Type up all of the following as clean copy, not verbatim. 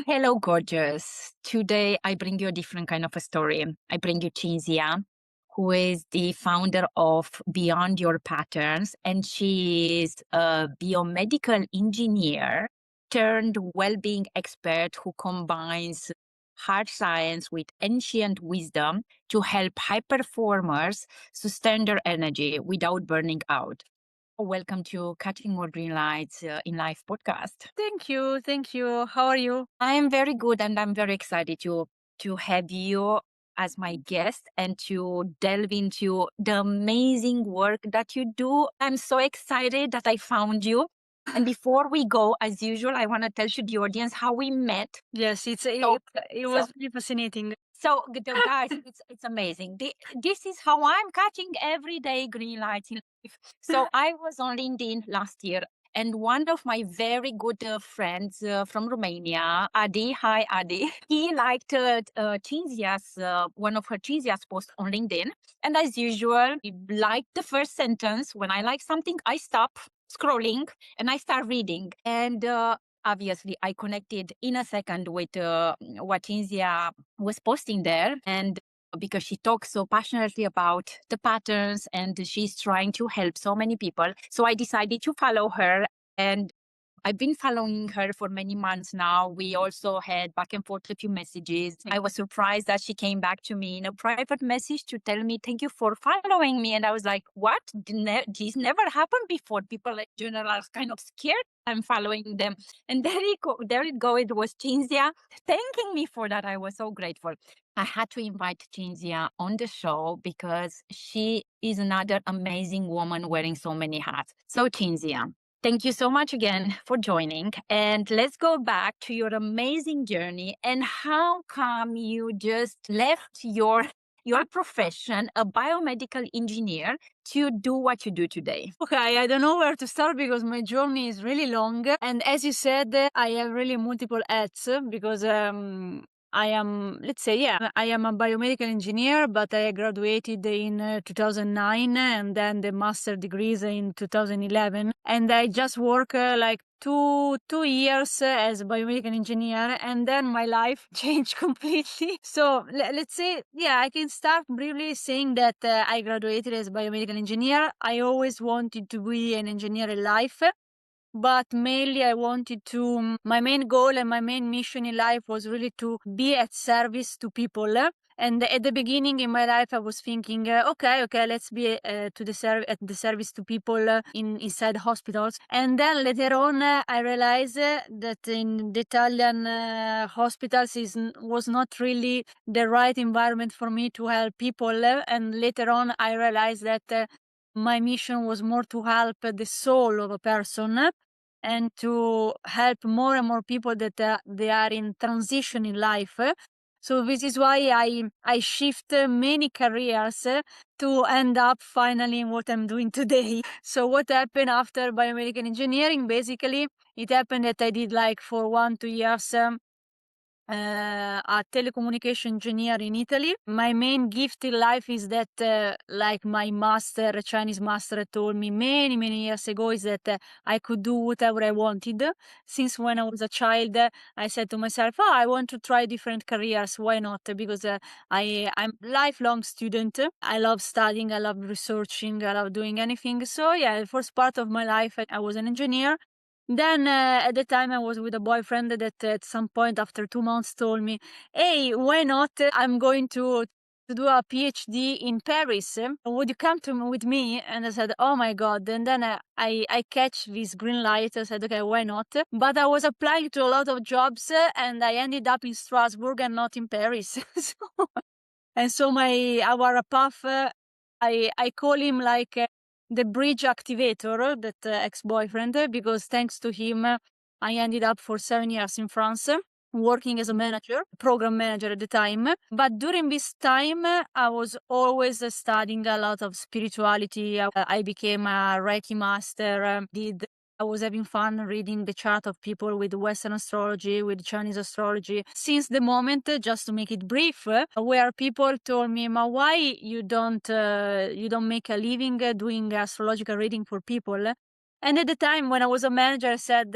Hello, gorgeous. Today I bring you a different kind of a story. I bring you Cinzia, who is the founder of Beyond Your Patterns, and she is a biomedical engineer turned well-being expert who combines hard science with ancient wisdom to help high performers sustain their energy without burning out. Welcome to Catching More Green Lights in Life podcast. Thank you. Thank you. How are you? I am very good, and I'm very excited to have you as my guest and to delve into the amazing work that you do. I'm so excited that I found you. And before we go, as usual, I want to tell to the audience how we met. Yes, So, it so was really fascinating. guys, it's amazing. This is how I'm catching everyday green lights in life. So I was on LinkedIn last year, and one of my very good friends from Romania, Adi, hi Adi, he liked Cinzia's one of her Cinzia's posts on LinkedIn, and as usual, he liked the first sentence. When I like something, I stop scrolling and I start reading, and obviously I connected in a second with what Cinzia was posting there, and because she talks so passionately about the patterns and she's trying to help so many people, so I decided to follow her, and I've been following her for many months now. We also had back and forth a few messages. I was surprised that she came back to me in a private message to tell me, thank you for following me. And I was like, what? This never happened before. People in general are kind of scared I'm following them. And there it go. It was Cinzia thanking me for that. I was so grateful. I had to invite Cinzia on the show because she is another amazing woman wearing so many hats. So Cinzia, thank you so much again for joining. And let's go back to your amazing journey and how come you just left your profession, a biomedical engineer, to do what you do today? Okay, I don't know where to start because my journey is really long. And as you said, I have really multiple hats because I am, let's say, yeah, I am a biomedical engineer, but I graduated in 2009 and then the master degrees in 2011. And I just work like two years as a biomedical engineer, and then my life changed completely. So let's say, yeah, I can start briefly saying that I graduated as a biomedical engineer. I always wanted to be an engineer in life, but mainly I wanted to, my main goal and my main mission in life was really to be at service to people. And at the beginning in my life, I was thinking, okay, let's be at the service to people inside hospitals. And then later on, I realized that in the Italian hospitals was not really the right environment for me to help people. And later on, I realized that my mission was more to help the soul of a person and to help more and more people that they are in transition in life. So this is why I shift many careers to end up finally in what I'm doing today. So what happened after biomedical engineering? Basically, it happened that I did like for 1-2 years a telecommunication engineer in Italy. My main gift in life is that, like my master, Chinese master, told me many years ago, is that I could do whatever I wanted. Since when I was a child, I said to myself, "Oh, I want to try different careers. Why not?" Because I'm lifelong student. I love studying. I love researching. I love doing anything. So yeah, the first part of my life, I was an engineer. Then at the time I was with a boyfriend that at some point after 2 months told me, "Hey, why not? I'm going to do a PhD in Paris. Would you come with me?" And I said, "Oh my God." And then I catch this green light. I said, "Okay, why not?" But I was applying to a lot of jobs and I ended up in Strasbourg and not in Paris. So our path, I call him like the bridge activator, that ex-boyfriend, because thanks to him, I ended up for 7 years in France, working as a manager, program manager at the time. But during this time, I was always studying a lot of spirituality. I became a Reiki master, I was having fun reading the chart of people with Western astrology, with Chinese astrology. Since the moment, just to make it brief, where people told me, "Ma, why you don't make a living doing astrological reading for people?" And at the time when I was a manager, I said,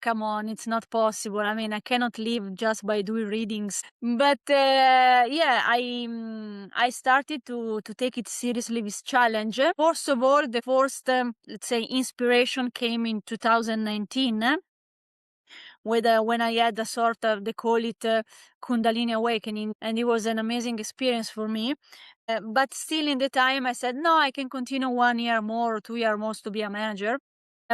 come on, it's not possible. I mean, I cannot live just by doing readings. But yeah, I started to take it seriously, this challenge. First of all, the first let's say inspiration came in 2019 with when I had a sort of, they call it Kundalini awakening, and it was an amazing experience for me. But still, in the time, I said, no, I can continue 1 year more or 2 year more to be a manager.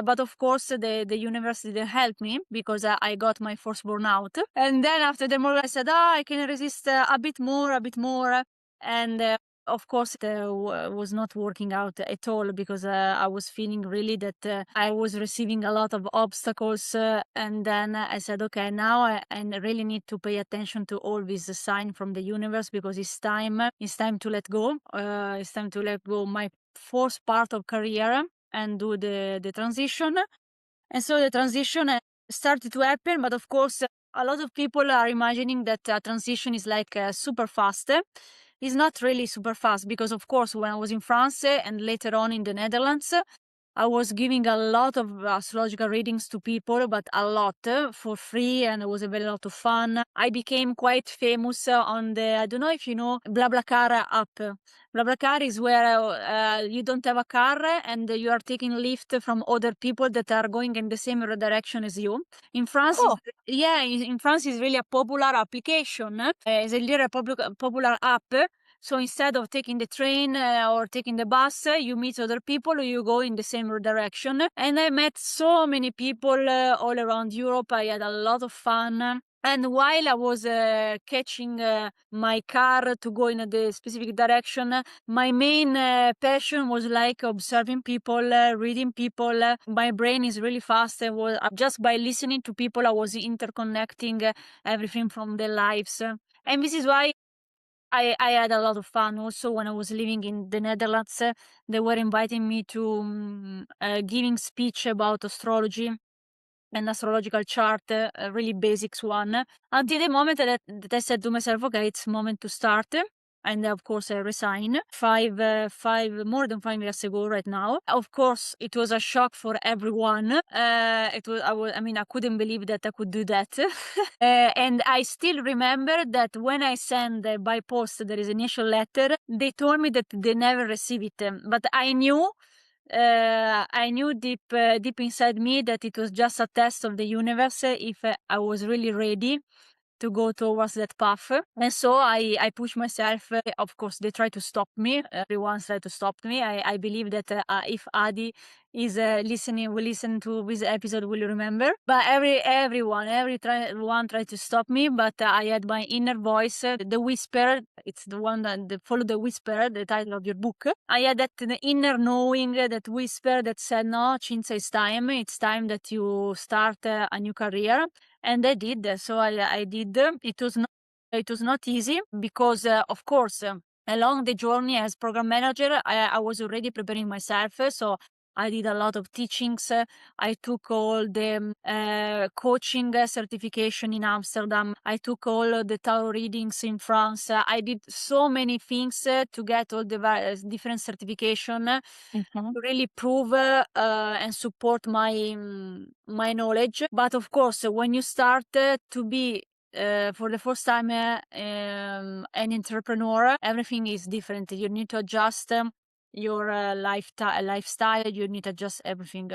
But of course, the university didn't help me because I got my first burnout. And then after the more, I said, I can resist a bit more, a bit more. And of course, it was not working out at all because I was feeling really that I was receiving a lot of obstacles. And then I said, okay, now I really need to pay attention to all these signs from the universe because it's time. It's time to let go. It's time to let go my first part of career and do the transition. And so the transition started to happen, but of course, a lot of people are imagining that transition is like super fast. It's not really super fast because, of course, when I was in France and later on in the Netherlands, I was giving a lot of astrological readings to people, but a lot for free, and it was a very lot of fun. I became quite famous on the, I don't know if you know, BlaBlaCar app. BlaBlaCar is where you don't have a car and you are taking lift from other people that are going in the same direction as you. In France, Oh, yeah, in France is really a popular application. It's a really popular app. So instead of taking the train or taking the bus, you meet other people, you go in the same direction. And I met so many people all around Europe. I had a lot of fun. And while I was catching my car to go in the specific direction, my main passion was like observing people, reading people. My brain is really fast. Just by listening to people, I was interconnecting everything from their lives. And this is why I had a lot of fun. Also, when I was living in the Netherlands, they were inviting me to giving speech about astrology and astrological chart, a really basics one. Until the moment that I said to myself, okay, it's moment to start. And of course, I resigned more than 5 years ago, right now. Of course, it was a shock for everyone. I mean, I couldn't believe that I could do that. And I still remember that when I sent by post there is initial letter, they told me that they never received it. But I knew deep inside me that it was just a test of the universe if I was really ready to go towards that path. And so I push myself. Of course, they try to stop me. Everyone tried to stop me. I believe that if Adi is will listen to this episode, will remember. But everyone tried to stop me. But I had my inner voice, the whisper. It's the one that follow the whisper, the title of your book. I had that the inner knowing, that whisper that said, "No, Cinzia, it's time. It's time that you start a new career." And I did. So I did. It was not easy because, of course, along the journey as program manager, I was already preparing myself. So I did a lot of teachings. I took all the coaching certification in Amsterdam. I took all the tarot readings in France. I did so many things to get all the different certification mhm. to really prove and support my knowledge. But of course, when you start to be for the first time an entrepreneur, everything is different. You need to adjust your lifestyle. You need to adjust everything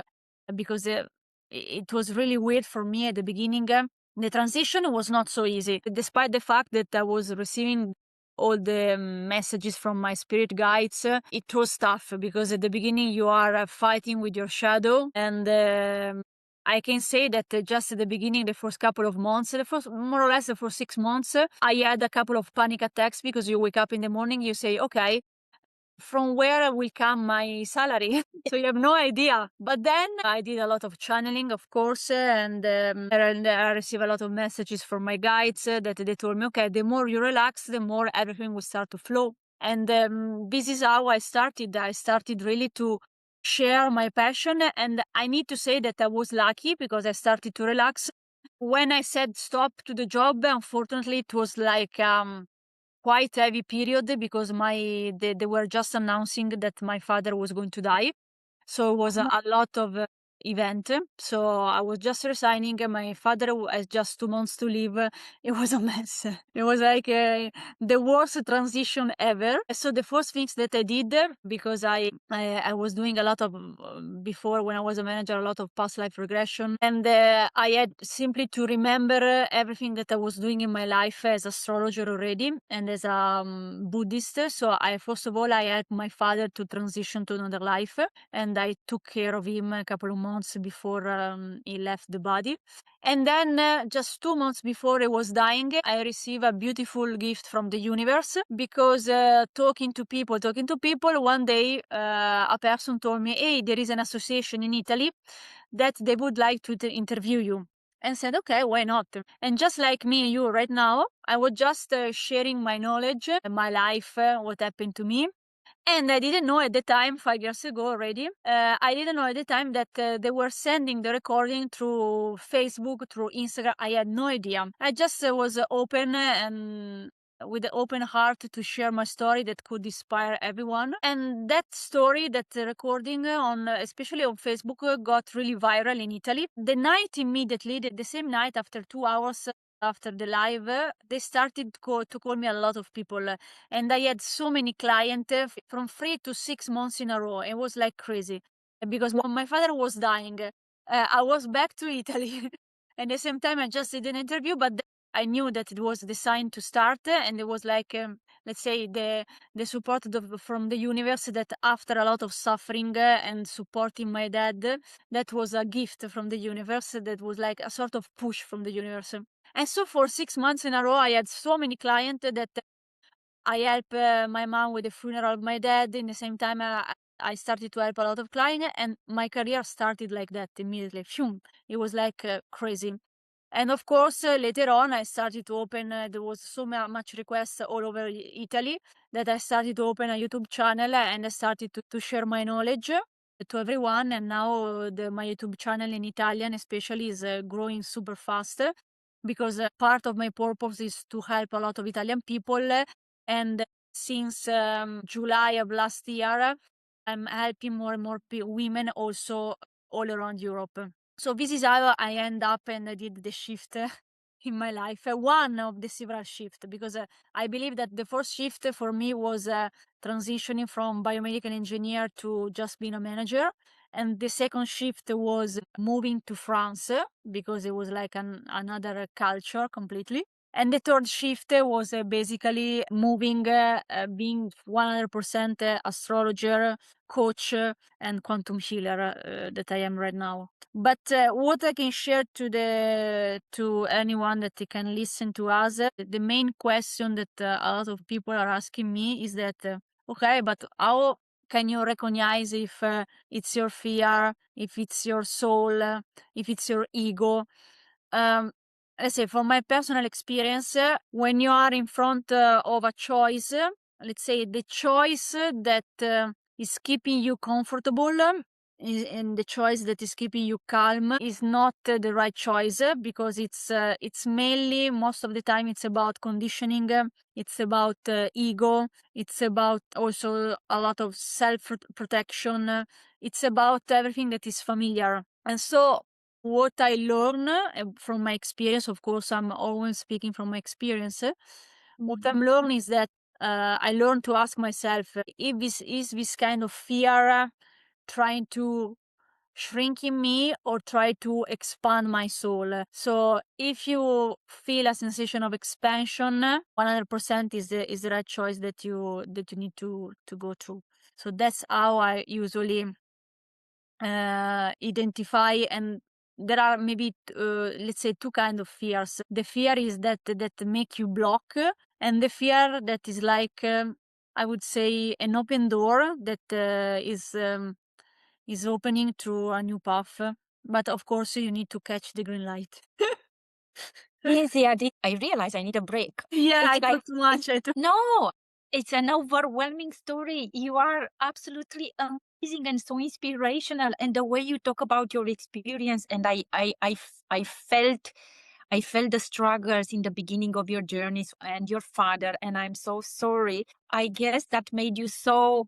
because it was really weird for me at the beginning. The transition was not so easy, despite the fact that I was receiving all the messages from my spirit guides. It was tough because at the beginning you are fighting with your shadow, and I can say that just at the beginning, the first couple of months, more or less the first 6 months, I had a couple of panic attacks because you wake up in the morning, you say, okay, from where will come my salary? So you have no idea. But then I did a lot of channeling, of course, and I received a lot of messages from my guides that they told me, okay, the more you relax, the more everything will start to flow. And this is how I started. I started really to share my passion. And I need to say that I was lucky because I started to relax. When I said stop to the job, unfortunately, it was like quite heavy period because they were just announcing that my father was going to die. So it was a lot of event. So I was just resigning, and my father has just 2 months to leave. It was a mess. It was like the worst transition ever. So the first things that I did, because I was doing a lot of before, when I was a manager, a lot of past life regression, and I had simply to remember everything that I was doing in my life as astrologer already and as a Buddhist. So I first of all I helped my father to transition to another life, and I took care of him a couple of months before he left the body. And then just 2 months before he was dying, I received a beautiful gift from the universe, because talking to people, one day a person told me, hey, there is an association in Italy that they would like to interview you. And said, okay, why not? And just like me and you right now, I was just sharing my knowledge, my life, what happened to me. And I didn't know at the time, 5 years ago already, I didn't know at the time that they were sending the recording through Facebook, through Instagram. I had no idea. I just was open and with an open heart to share my story that could inspire everyone. And that story, that recording on, especially on Facebook, got really viral in Italy. The night immediately, the same night, after 2 hours after the live, they started to call me a lot of people, and I had so many clients from 3 to 6 months in a row. It was like crazy, because when my father was dying, I was back to Italy. And at the same time, I just did an interview, but I knew that it was the sign to start, and it was like, let's say, the support from the universe, that after a lot of suffering and supporting my dad, that was a gift from the universe, that was like a sort of push from the universe. And so for 6 months in a row, I had so many clients that I help my mom with the funeral of my dad. In the same time, I started to help a lot of clients, and my career started like that immediately. Phew, it was like crazy. And of course, later on, I started to open, there was so much requests all over Italy, that I started to open a YouTube channel, and I started to share my knowledge to everyone. And now my YouTube channel in Italian especially is growing super fast, because part of my purpose is to help a lot of Italian people. And since July of last year, I'm helping more and more women also all around Europe. So this is how I end up and I did the shift in my life. One of the several shifts, because I believe that the first shift for me was transitioning from biomedical engineer to just being a manager. And the second shift was moving to France, because it was like another culture completely. And the third shift was basically moving, being 100% astrologer, coach, and quantum healer that I am right now. But what I can share to anyone that they can listen to us, the main question that a lot of people are asking me is that, okay, but how can you recognize if it's your fear, if it's your soul, if it's your ego? Let's say, from my personal experience, when you are in front of a choice, let's say the choice that is keeping you comfortable, and the choice that is keeping you calm is not the right choice, because it's mainly, most of the time, it's about conditioning, it's about ego, it's about also a lot of self protection, it's about everything that is familiar. And so what I learn from my experience, of course, I'm always speaking from my experience. What I'm learning is that I learn to ask myself, if this kind of fear trying to shrink in me or try to expand my soul. So if you feel a sensation of expansion, 100% is the right choice that you need to go through. So that's how I usually identify. And there are maybe let's say two kind of fears. The fear is that make you block, and the fear that is like I would say an open door that is opening to a new path. But of course you need to catch the green light. Cinzia, I realize I need a break. Yeah, It's I like, talk too much. no, it's an overwhelming story. You are absolutely amazing and so inspirational. And the way you talk about your experience, and I felt the struggles in the beginning of your journeys and your father, and I'm so sorry. I guess that made you so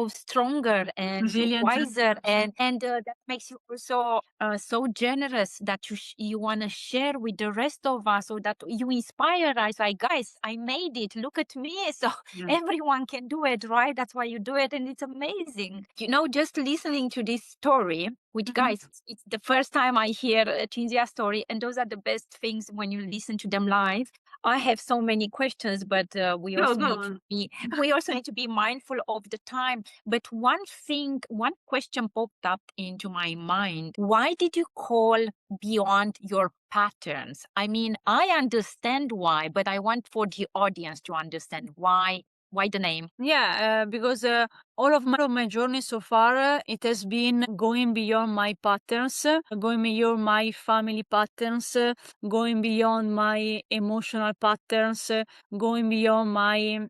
stronger and Resilient. wiser, and that makes you also so generous that you want to share with the rest of us, so that you inspire us, like, guys, I made it, look at me. So Yeah. everyone can do it, right? That's why you do it, and it's amazing. Just listening to this story, which, guys, it's the first time I hear a Cinzia story, and those are the best things when you listen to them live. I have so many questions, but Go, go on. we also need to be mindful of the time. But one question popped up into my mind. Why did you call beyond your patterns? I mean, I understand why, but I want for the audience to understand why. Why the name? Yeah, because all of my journey so far, it has been going beyond my patterns, going beyond my family patterns, going beyond my emotional patterns, going beyond my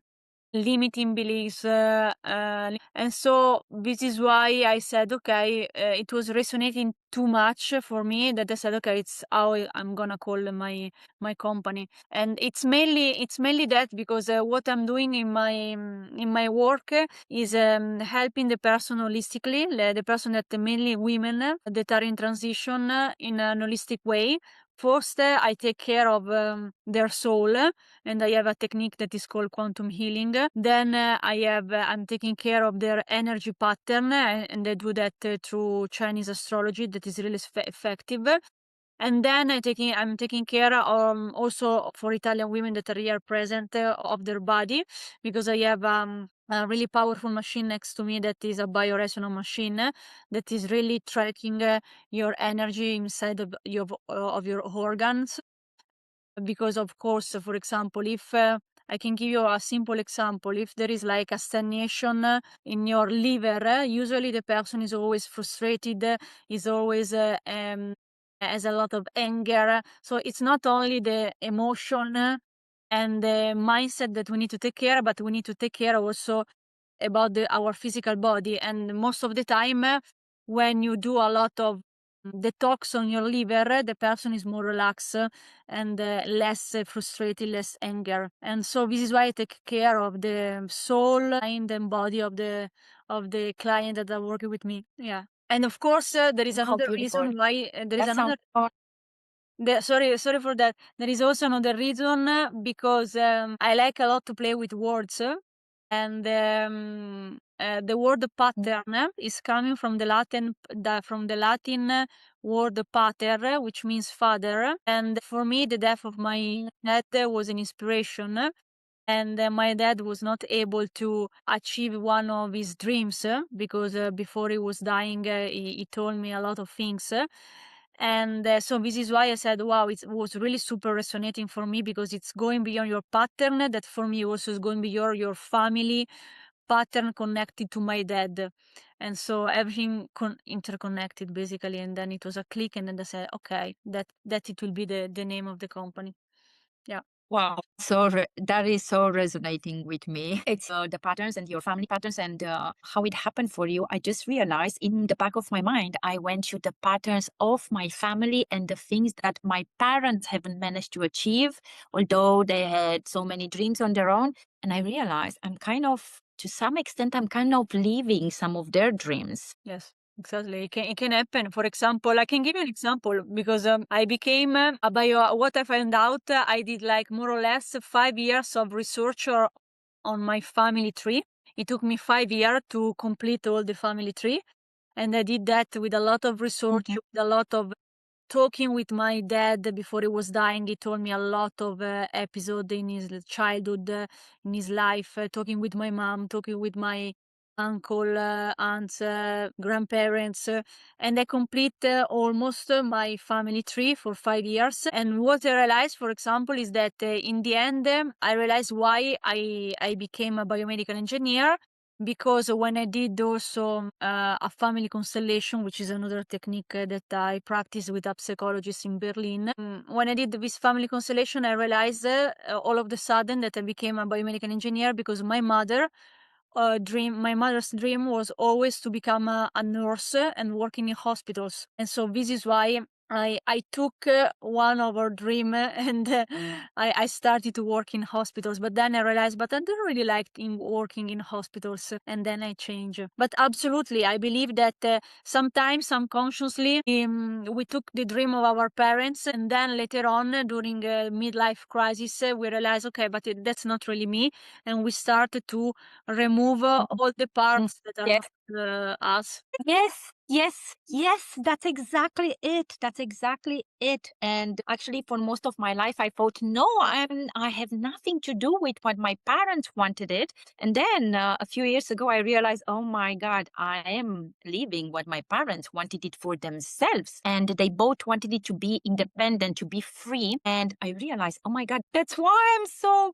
limiting beliefs, and so this is why I said, okay, it was resonating too much for me that I said, okay, it's how I'm gonna call my company. And it's mainly that because what I'm doing in my work is helping the person holistically, the person that mainly women that are in transition in an holistic way. First, I take care of their soul, and I have a technique that is called quantum healing. Then I'm taking care of their energy pattern, and I do that through Chinese astrology that is really effective. And then I'm taking care also for Italian women that are here present of their body, because I have a really powerful machine next to me that is a bioresonance machine that is really tracking your energy inside of your organs. Because of course, for example, if I can give you a simple example, if there is like a stagnation in your liver, usually the person is always frustrated, is always has a lot of anger. So it's not only the emotion and the mindset that we need to take care, but we need to take care also about our physical body. And most of the time, when you do a lot of detox on your liver, the person is more relaxed and less frustrated, less anger. And so this is why I take care of the soul, mind, and body of the client that are working with me. Yeah. And of course, there is How another beautiful. reason why there is That sounds another sorry for that. There is also another reason because I like a lot to play with words, and the word pattern is coming from the Latin word pater, which means father. And for me, the death of my dad was an inspiration. And my dad was not able to achieve one of his dreams because before he was dying, he told me a lot of things. And so this is why I said, wow, it was really super resonating for me, because it's going beyond your pattern. That for me also is going beyond your family pattern connected to my dad. And so everything interconnected basically. And then it was a click, and then I said, okay, that it will be the name of the company. Yeah. Wow. That is so resonating with me. It's the patterns and your family patterns and how it happened for you. I just realized in the back of my mind, I went to the patterns of my family and the things that my parents haven't managed to achieve, although they had so many dreams on their own. And I realized to some extent, I'm kind of living some of their dreams. Yes, exactly. It can happen. For example, I can give you an example because I became a bio. What I found out, I did like more or less 5 years of research on my family tree. It took me 5 years to complete all the family tree, and I did that with a lot of research, with a lot of talking with my dad before he was dying. He told me a lot of episode in his childhood, in his life, talking with my mom, talking with my uncle, aunts, grandparents, and I complete almost my family tree for 5 years. And what I realized, for example, is that in the end, I realized why I became a biomedical engineer, because when I did also a family constellation, which is another technique that I practice with a psychologist in Berlin, when I did this family constellation, I realized all of the sudden that I became a biomedical engineer, because my mother's dream was always to become a nurse and working in hospitals. And so this is why I took one of our dream and I started to work in hospitals, but then I realized, but I don't really like in working in hospitals, and then I change. But absolutely, I believe that sometimes subconsciously we took the dream of our parents, and then later on during a midlife crisis, we realize, okay, but that's not really me, and we start to remove all the Mm. parts that are Yes. not us. Yes, yes, yes, that's exactly it. That's exactly it. And actually, for most of my life, I thought, no, I have nothing to do with what my parents wanted it. And then a few years ago, I realized, oh my God, I am living what my parents wanted it for themselves. And they both wanted it to be independent, to be free. And I realized, oh my God, that's why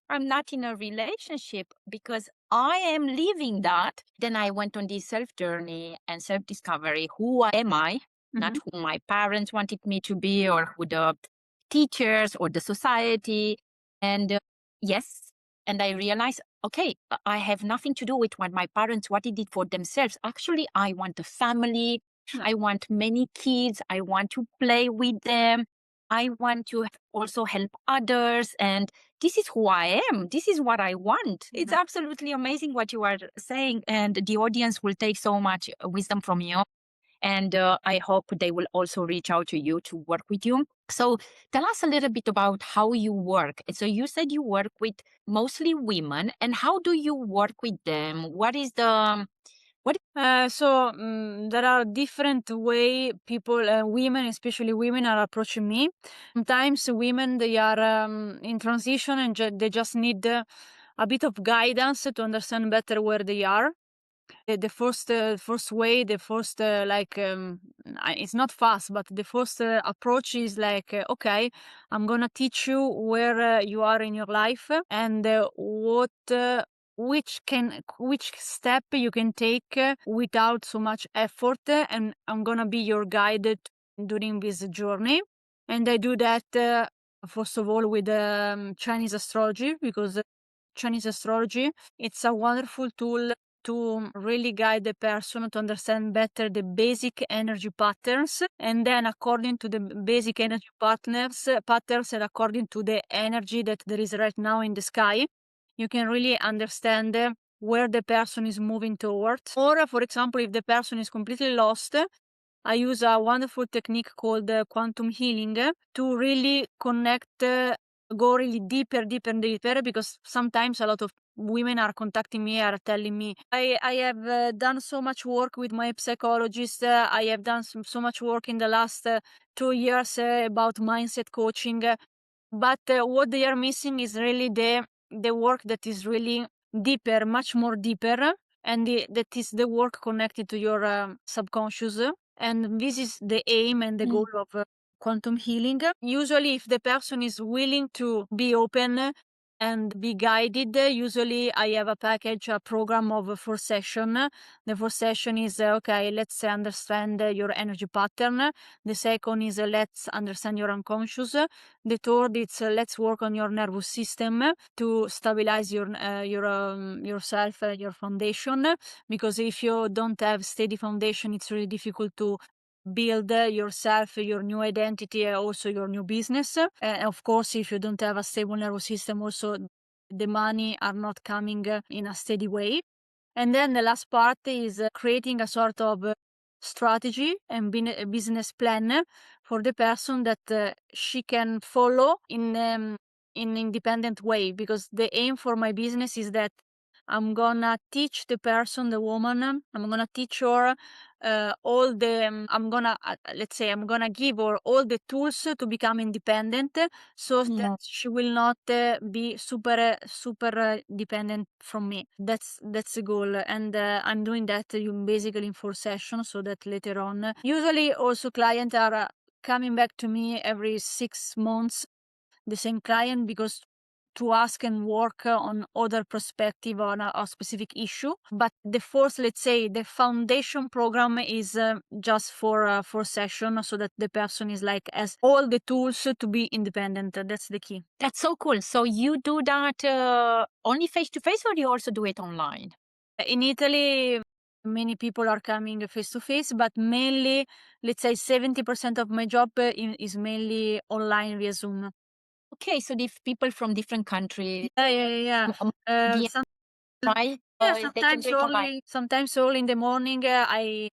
I'm not in a relationship because I am living that. Then I went on this self journey and self discovery. Who am I? Not Mhm. who my parents wanted me to be or who the teachers or the society. And yes, and I realized, okay, I have nothing to do with what my parents wanted it for themselves. Actually, I want a family. Yeah. I want many kids. I want to play with them. I want to also help others. And this is who I am. This is what I want. It's Mhm. absolutely amazing what you are saying. And the audience will take so much wisdom from you. And I hope they will also reach out to you to work with you. So tell us a little bit about how you work. So you said you work with mostly women. And how do you work with them? What is the, what? There are different way people, women, especially women, are approaching me. Sometimes women they are in transition and they just need a bit of guidance to understand better where they are. The first way, the first it's not fast, but the first approach is like, okay, I'm gonna teach you where you are in your life and what. Which step you can take without so much effort, and I'm gonna be your guide during this journey. And I do that first of all with Chinese astrology, because Chinese astrology, it's a wonderful tool to really guide the person to understand better the basic energy patterns. And then according to the basic energy patterns and according to the energy that there is right now in the sky, you can really understand where the person is moving towards. Or for example, if the person is completely lost, I use a wonderful technique called quantum healing to really connect, go really deeper, deeper, deeper, because sometimes a lot of women are contacting me, are telling me, I have done so much work with my psychologist. I have done so much work in the last 2 years about mindset coaching. But what they are missing is really the work that is really deeper, much more deeper, and that is the work connected to your subconscious. And this is the aim and the Mm. goal of quantum healing. Usually, if the person is willing to be open and be guided, usually I have a package, a program of 4 session. The first session is okay, let's understand your energy pattern. The second is let's understand your unconscious. The third is let's work on your nervous system to stabilize yourself, your foundation. Because if you don't have steady foundation, it's really difficult to build yourself, your new identity, also your new business. And of course, if you don't have a stable nervous system, also the money are not coming in a steady way. And then the last part is creating a sort of strategy and business plan for the person that she can follow in independent way. Because the aim for my business is that I'm gonna teach the person, the woman, I'm gonna teach her all the, let's say, I'm gonna give her all the tools to become independent so that Yeah. she will not be super dependent from me. That's the goal. And I'm doing that basically in 4 sessions so that later on, usually also clients are coming back to me every 6 months, the same client, because to ask and work on other perspective on a specific issue. But the first, let's say, the foundation program is just for session, so that the person is like has all the tools to be independent. That's the key. That's so cool. So you do that only face to face or you also do it online? In Italy, many people are coming face to face, but mainly, let's say 70% of my job is mainly online via Zoom. Okay, so people from different countries. Yeah. Yeah, Some, right? yeah, They can sometimes do it online. sometimes all in the morning. I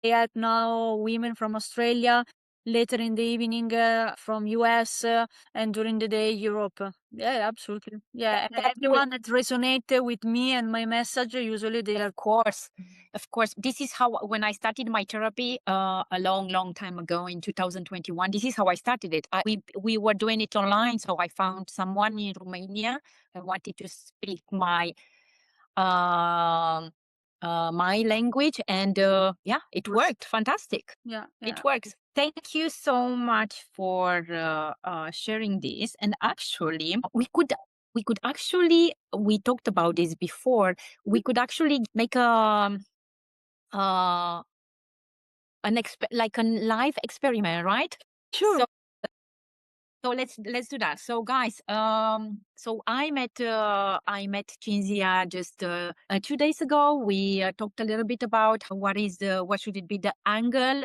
had now women from Australia. Later in the evening, from US, and during the day Europe. Yeah, absolutely. Yeah, That's good. everyone that resonate with me and my message, usually they are. Of course. This is how when I started my therapy a long time ago in 2021. This is how I started it. We were doing it online, so I found someone in Romania. I wanted to speak um, my language, and yeah, it worked. Fantastic. Yeah, yeah. It works. Thank you so much for sharing this. And actually, we talked about this before. We could actually make uh, like a live experiment, right? Sure. So let's do that. So guys, so I met Cinzia just 2 days ago. We talked a little bit about what should it be the angle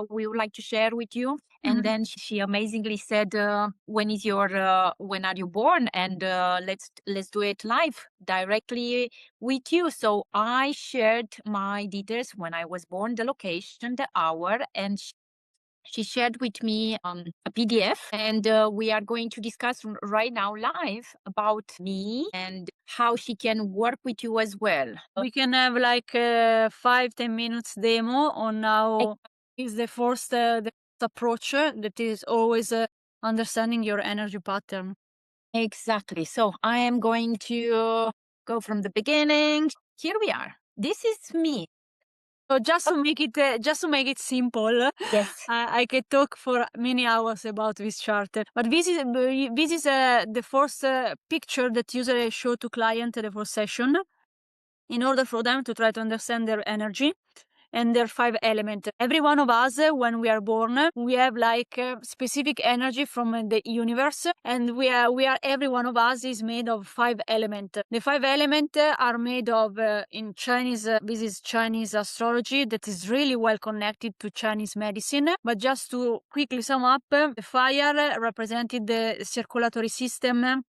we would like to share with you. And then she amazingly said, when are you born? And let's do it live directly with you. So I shared my details when I was born, the location, the hour, and she shared with me a PDF, and we are going to discuss right now live about me and how she can work with you as well. We can have like 5-10 minutes demo on how is the first approach that is always understanding your energy pattern. Exactly. So I am going to go from the beginning. Here we are. This is me. So just to make it simple, Yes. I can talk for many hours about this chart. But this is the first picture that usually I show to client at the first session, in order for them to try to understand their energy and their 5 elements. Every one of us, when we are born, we have like specific energy from the universe, and we are every one of us is made of 5 elements. The 5 elements are made of in Chinese. This is Chinese astrology that is really well connected to Chinese medicine. But just to quickly sum up, the fire represented the circulatory system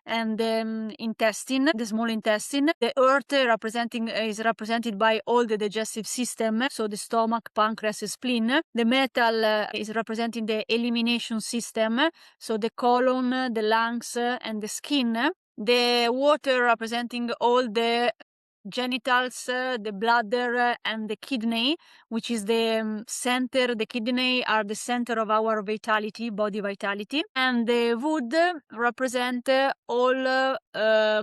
and the intestine, the small intestine. The earth is represented by all the digestive system, so the stomach, pancreas, spleen. The metal is representing the elimination system, so the colon, the lungs, and the skin. The water representing all the genitals, the bladder, and the kidney, which is the center. The kidney are the center of our vitality, body vitality, and the wood represent all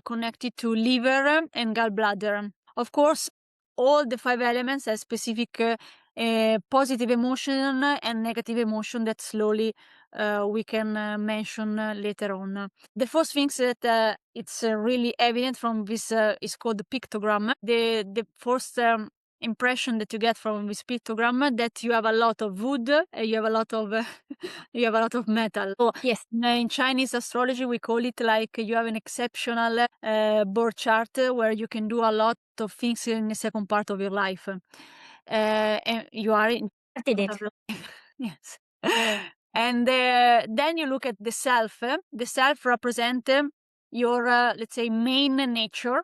connected to liver and gallbladder. Of course, all the 5 elements have specific positive emotion and negative emotion that slowly we can mention later on. The first things that it's really evident from this is called the pictogram. The first impression that you get from this pictogram that you have a lot of wood, you have a lot of you have a lot of metal. So Yes. in Chinese astrology, we call it like you have an exceptional birth chart where you can do a lot of things in the second part of your life. And you are in Did it. yes. And then you look at the self. The self represent your, let's say, main nature.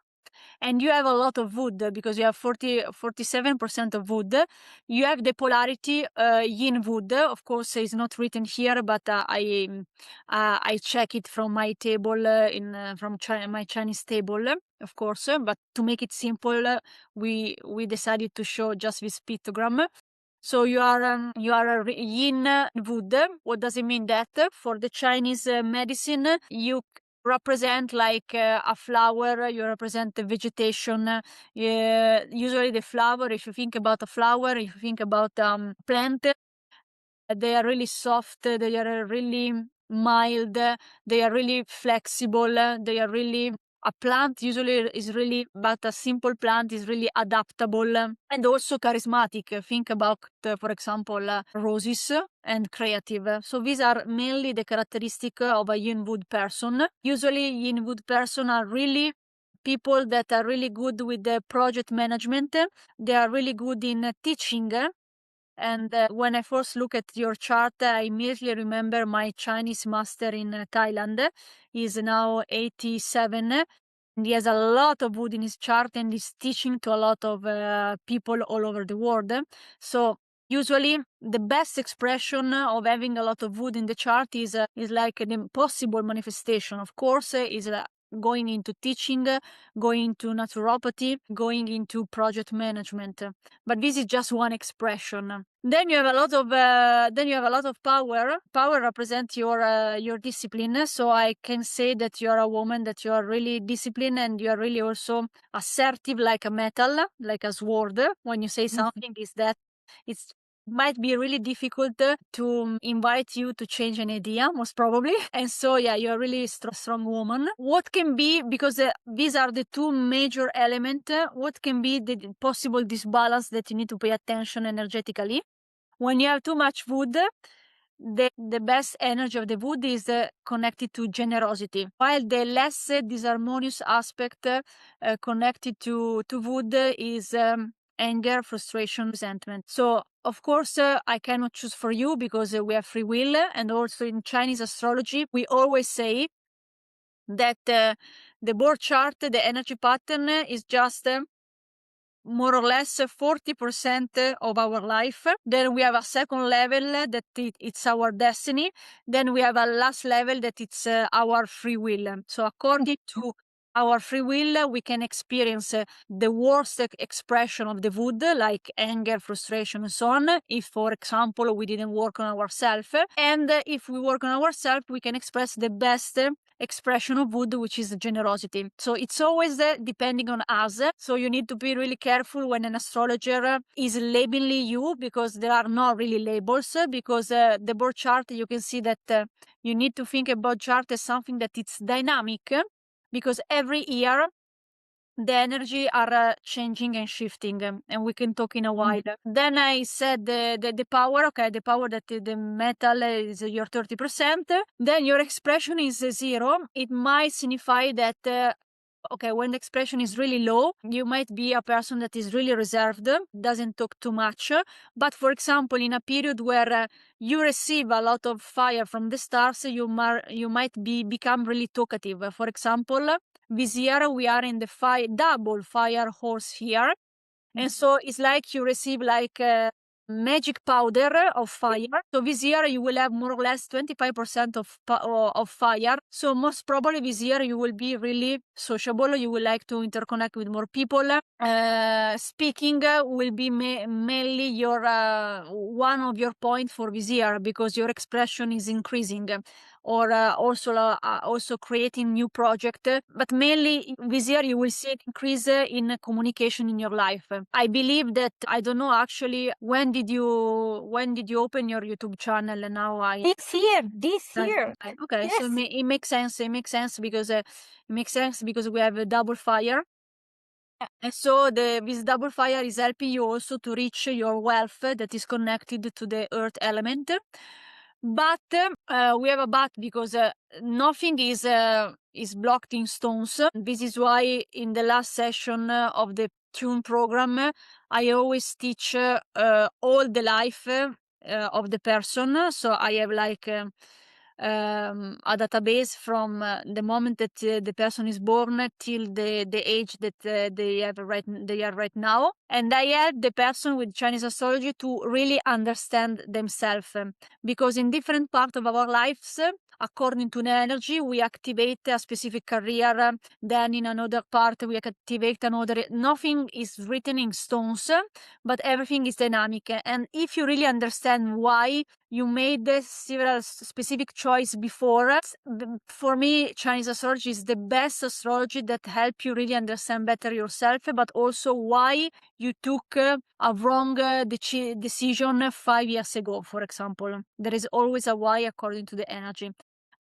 And you have a lot of wood because you have 47% of wood. You have the polarity yin wood. Of course, it's not written here, but I check it from my table from my Chinese table, of course. But to make it simple, we decided to show just this pictogram. So you are a yin wood. What does it mean that? For the Chinese medicine, you represent like a flower. You represent the vegetation. Usually the flower, if you think about a flower, if you think about plant, they are really soft, they are really mild, they are really flexible, they are really a plant usually is really, but a simple plant is really adaptable and also charismatic. Think about, for example, roses and creative. So these are mainly the characteristic of a yin wood person. Usually yin wood person are really people that are really good with the project management. They are really good in teaching. And when I first look at your chart, I immediately remember my Chinese master in Thailand. He's now 87. And he has a lot of wood in his chart and he's teaching to a lot of people all over the world. So usually the best expression of having a lot of wood in the chart is like an impossible manifestation. Of course, is going into teaching, going into naturopathy, going into project management. But this is just one expression. Then you have a lot of power. Power represents your discipline. So I can say that you are a woman, that you are really disciplined and you are really also assertive, like a metal, like a sword. When you say something, is that it's might be really difficult to invite you to change an idea, most probably. And so, yeah, you're really strong woman. What can be, because these are the two major elements, what can be the possible disbalance that you need to pay attention energetically? When you have too much wood, the best energy of the wood is connected to generosity, while the less disharmonious aspect connected to wood is anger, frustration, resentment. So, of course, I cannot choose for you because we have free will. And also in Chinese astrology, we always say that the birth chart, the energy pattern is just more or less 40% of our life. Then we have a second level that it's our destiny. Then we have a last level that it's our free will. So according to our free will, we can experience the worst expression of the wood, like anger, frustration, and so on. If, for example, we didn't work on ourselves, and if we work on ourselves, we can express the best expression of wood, which is generosity. So it's always depending on us. So you need to be really careful when an astrologer is labeling you, because there are not really labels, because the birth chart, you can see that you need to think about chart as something that it's dynamic, because every year the energy are changing and shifting, and we can talk in a while. Then I said the power, okay, the power that the metal is your 30%. Then your expression is 0. It might signify that okay, when the expression is really low, you might be a person that is really reserved, doesn't talk too much. But for example, in a period where you receive a lot of fire from the stars, you might become really talkative. For example, this year we are in the double fire horse here. And so it's like you receive like a magic powder of fire. So this year you will have more or less 25% of fire. So most probably this year you will be really sociable. You will like to interconnect with more people. Speaking will be mainly your one of your points for this year, because your expression is increasing, or also creating new project. But mainly this year you will see an increase in communication in your life. I believe that, I don't know actually, when did you open your YouTube channel? And now This year. Okay, Yes. so it makes sense. It makes sense because we have a double fire. And so this double fire is helping you also to reach your wealth that is connected to the earth element. But we have a but, because nothing is blocked in stones. This is why in the last session of the Tune program, I always teach all the life of the person. So I have like a database from the moment that the person is born till the age that they are right now, and I help the person with Chinese astrology to really understand themselves, because in different parts of our lives, according to the energy, we activate a specific career, then in another part we activate another. Nothing is written in stones, but everything is dynamic. And if you really understand why you made several specific choice before, for me, Chinese astrology is the best astrology that help you really understand better yourself, but also why you took a wrong decision 5 years ago, for example. There is always a why according to the energy.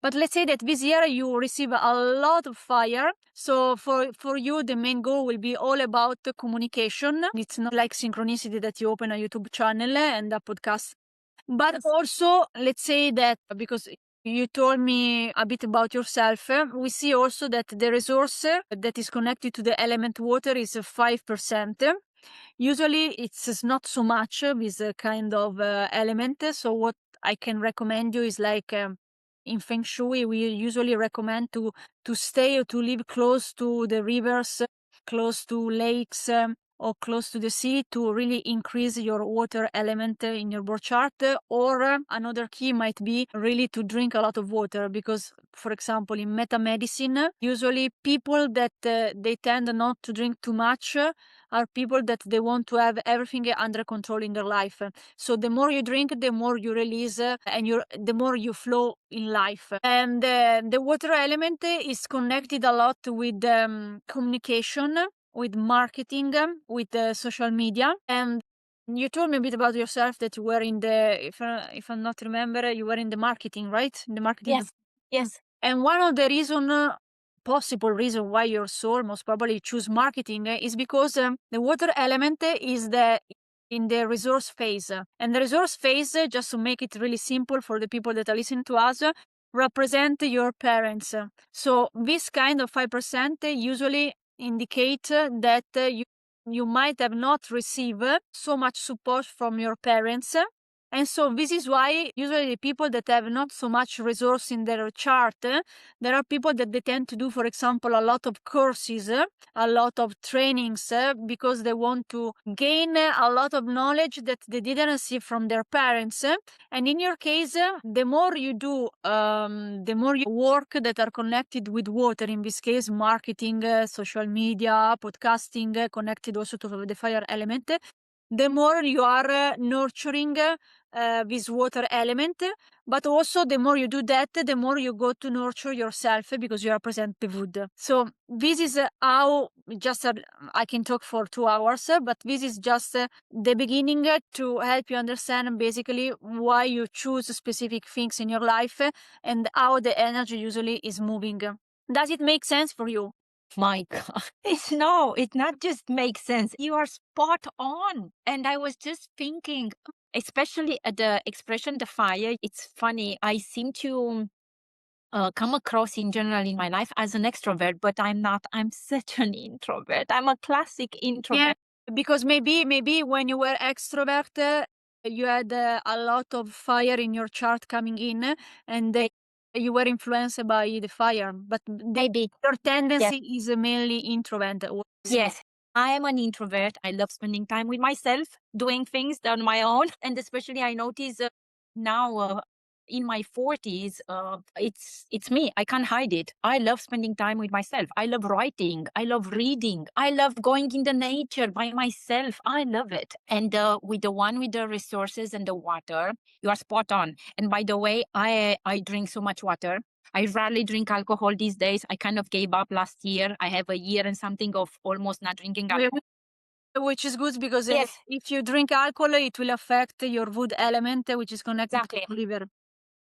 But let's say that this year you receive a lot of fire. So for you, the main goal will be all about communication. It's not like synchronicity that you open a YouTube channel and a podcast. But also, let's say that, because You told me a bit about yourself. We see also that the resource that is connected to the element water is 5%. Usually it's not so much this kind of element. So what I can recommend you is like in Feng Shui, we usually recommend to stay or to live close to the rivers, close to lakes, or close to the sea to really increase your water element in your birth chart. Or another key might be really to drink a lot of water because, for example, in meta medicine, usually people that they tend not to drink too much are people that they want to have everything under control in their life. So the more you drink, the more you release, and the more you flow in life. And the water element is connected a lot with communication, with marketing, with social media. And you told me a bit about yourself that you were in the, if I'm not remember, you were in the marketing, right? In the marketing. Yes, yes. And one of the possible reason why your soul most probably choose marketing is because the water element is in the resource phase. And the resource phase, just to make it really simple for the people that are listening to us, represent your parents. So this kind of 5% usually indicate that you might have not received so much support from your parents. And so this is why usually the people that have not so much resource in their chart, there are people that they tend to do, for example, a lot of courses, a lot of trainings, because they want to gain a lot of knowledge that they didn't receive from their parents. And in your case, the more you do, the more you work that are connected with water, in this case, marketing, social media, podcasting, connected also to the fire element, the more you are nurturing this water element, but also the more you do that, the more you go to nurture yourself because you represent the wood. So this is how just I can talk for 2 hours, but this is just the beginning to help you understand basically why you choose specific things in your life and how the energy usually is moving. Does it make sense for you? My God. No, it not just makes sense. You are spot on. And I was just thinking, especially at the expression, the fire, it's funny. I seem to come across in general in my life as an extrovert, but I'm not. I'm such an introvert. I'm a classic introvert. Yeah, because maybe when you were extrovert, you had a lot of fire in your chart coming in, and you were influenced by the fire. But Maybe. your Yes. tendency is mainly introvert. Yes. I am an introvert. I love spending time with myself, doing things on my own. And especially I notice now in my 40s, it's me. I can't hide it. I love spending time with myself. I love writing. I love reading. I love going in the nature by myself. I love it. And with the one with the resources and the water, you are spot on. And by the way, I drink so much water. I rarely drink alcohol these days. I kind of gave up last year. I have a year and something of almost not drinking alcohol. Which is good because Yes. if you drink alcohol, it will affect your wood element, which is connected Exactly. to liver.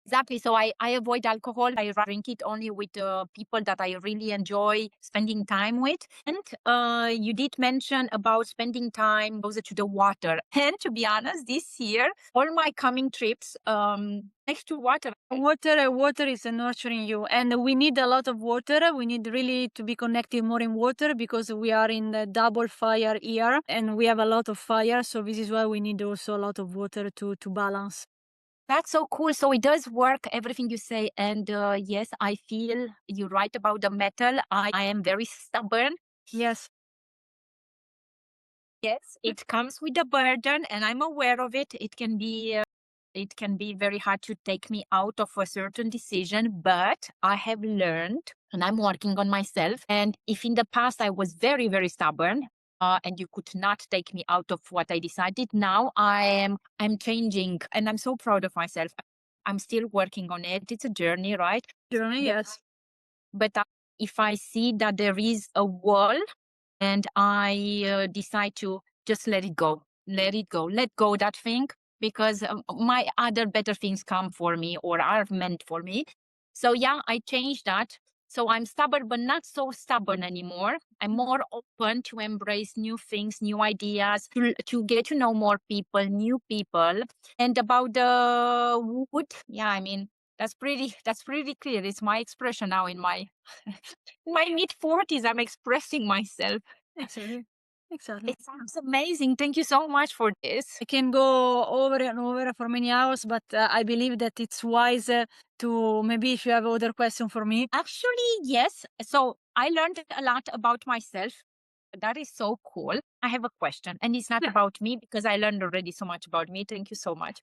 Exactly. So I avoid alcohol. I drink it only with people that I really enjoy spending time with. And you did mention about spending time closer to the water. And to be honest, this year, all my coming trips next to water. Water is nurturing you, and we need a lot of water. We need really to be connected more in water because we are in the double fire year, and we have a lot of fire. So this is why we need also a lot of water to balance. That's so cool. So it does work, everything you say. And yes, I feel you're right about the metal. I am very stubborn. Yes. Yes, it comes with a burden, and I'm aware of it. It can be very hard to take me out of a certain decision, but I have learned and I'm working on myself. And if in the past I was very, very stubborn, and you could not take me out of what I decided, now I'm changing and I'm so proud of myself. I'm still working on it. It's a journey, right? Journey, yes. But if I see that there is a wall and I decide to just let go that thing because my other better things come for me or are meant for me. So yeah, I changed that. So I'm stubborn, but not so stubborn anymore. I'm more open to embrace new things, new ideas, to get to know more people, new people. And about the wood, yeah, I mean, That's pretty clear. It's my expression now in my in my mid-40s. I'm expressing myself. Exactly. Exactly. It sounds amazing. Thank you so much for this. I can go over and over for many hours, but I believe that it's wise to maybe if you have other question for me. Actually, yes. So I learned a lot about myself. That is so cool. I have a question, and it's not Yeah. about me because I learned already so much about me. Thank you so much.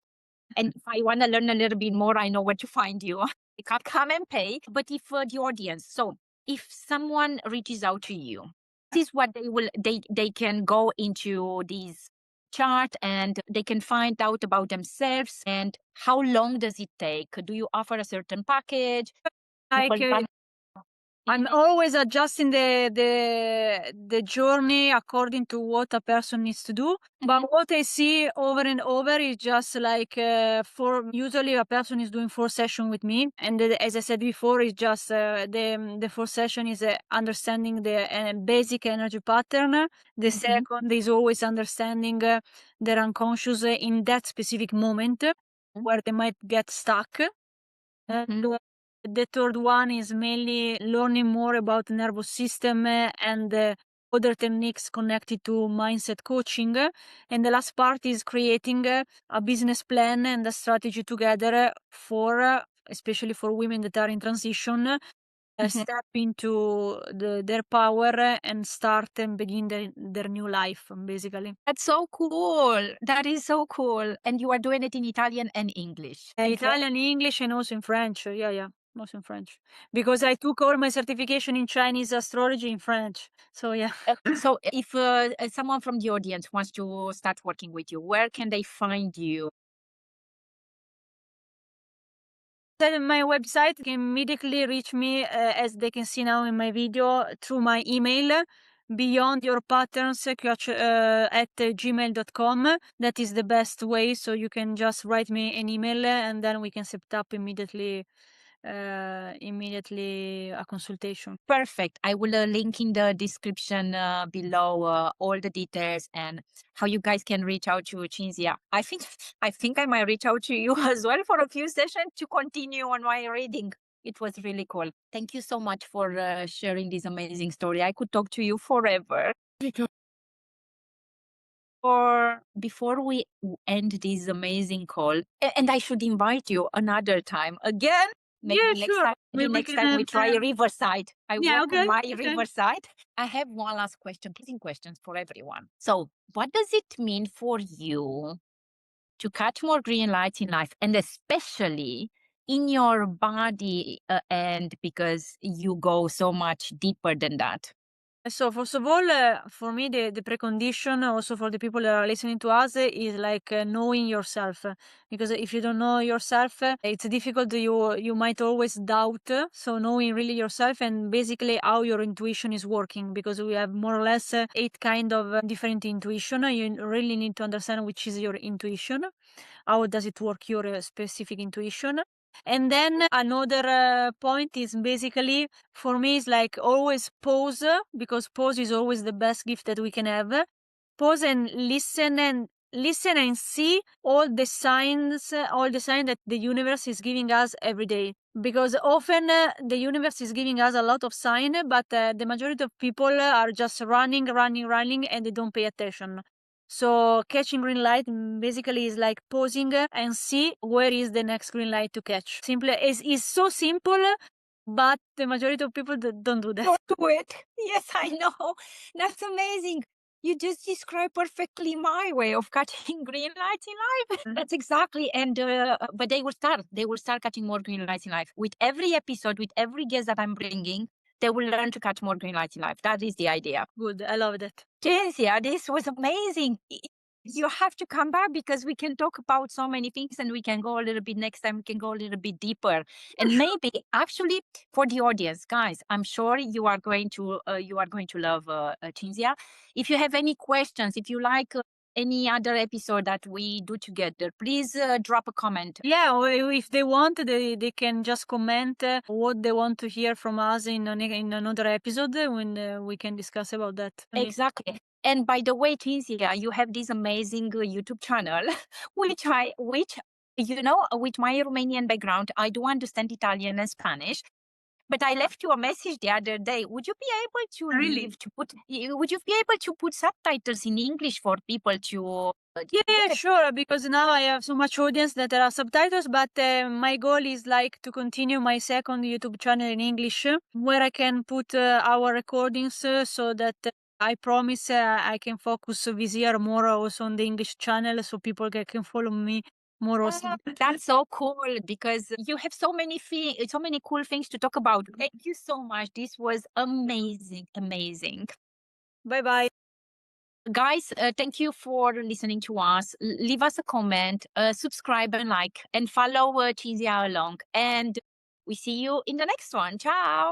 And if I want to learn a little bit more, I know where to find you. You can come and pay. But if the audience, so if someone reaches out to you, this is what they can go into these chart and they can find out about themselves. And how long does it take? Do you offer a certain package? Like People run. I'm always adjusting the journey according to what a person needs to do. But what I see over and over is just like for usually a person is doing 4 sessions with me, and as I said before, it's just the 4 session is understanding the basic energy pattern. The second is always understanding their unconscious in that specific moment where they might get stuck. And the third one is mainly learning more about the nervous system and other techniques connected to mindset coaching. And the last part is creating a business plan and a strategy together for, especially for women that are in transition, step into their power and start and begin their new life, basically. That's so cool. That is so cool. And you are doing it in Italian and English. Italian, English, and also in French. Yeah, also in French. Because I took all my certification in Chinese astrology in French. So yeah. So if someone from the audience wants to start working with you, where can they find you? Then my website can immediately reach me, as they can see now in my video, through my email, beyondyourpatterns at gmail.com. That is the best way. So you can just write me an email and then we can set up immediately a consultation. Perfect. I will link in the description below all the details and how you guys can reach out to Cinzia. I think I might reach out to you as well for a few sessions to continue on my reading. It was really cool. Thank you so much for sharing this amazing story. I could talk to you forever. Or before we end this amazing call, and I should invite you another time again. Maybe Yeah, next sure. time, maybe We next can time we try Riverside. I yeah, work on okay. my Okay. Riverside. I have one last question, closing questions for everyone. So, what does it mean for you to catch more green lights in life, and especially in your body, and because you go so much deeper than that? So first of all, for me, the precondition also for the people that are listening to us is like knowing yourself. Because if you don't know yourself, it's difficult. You might always doubt. So knowing really yourself and basically how your intuition is working, because we have more or less 8 kind of different intuition. You really need to understand which is your intuition. How does it work, your specific intuition? And then another point is basically for me is like always pause, because pause is always the best gift that we can have. Pause and listen and see all the signs that the universe is giving us every day. Because often the universe is giving us a lot of sign, but the majority of people are just running, and they don't pay attention. So catching green light basically is like pausing and see where is the next green light to catch. Simple is so simple, but the majority of people don't do that. Don't do it. Yes, I know. That's amazing. You just described perfectly my way of catching green lights in life. That's exactly. And but they will start. They will start catching more green lights in life with every episode, with every guest that I'm bringing. They will learn to catch more green lights in life. That is the idea. Good, I love that. Cinzia, this was amazing. You have to come back because we can talk about so many things and we can go a little bit next time. We can go a little bit deeper and maybe actually for the audience, guys, I'm sure you are going to love Cinzia. If you have any questions, if you like any other episode that we do together, please drop a comment. Yeah, or if they want, they can just comment what they want to hear from us in another episode when we can discuss about that. Exactly. And by the way, Cinzia, you have this amazing YouTube channel, which with my Romanian background, I do understand Italian and Spanish. But I left you a message the other day. Would you be able to Really? leave to put? Would you be able to put subtitles in English for people to? Yeah, Yes. sure. Because now I have so much audience that there are subtitles, but my goal is like to continue my second YouTube channel in English, where I can put our recordings, so that I promise I can focus this year more also on the English channel, so people can follow me more also. That's so cool because you have so many cool things to talk about. Thank you so much. This was amazing, amazing. Bye bye. Guys, thank you for listening to us. Leave us a comment, subscribe and like, and follow Cinzia along. And we see you in the next one. Ciao.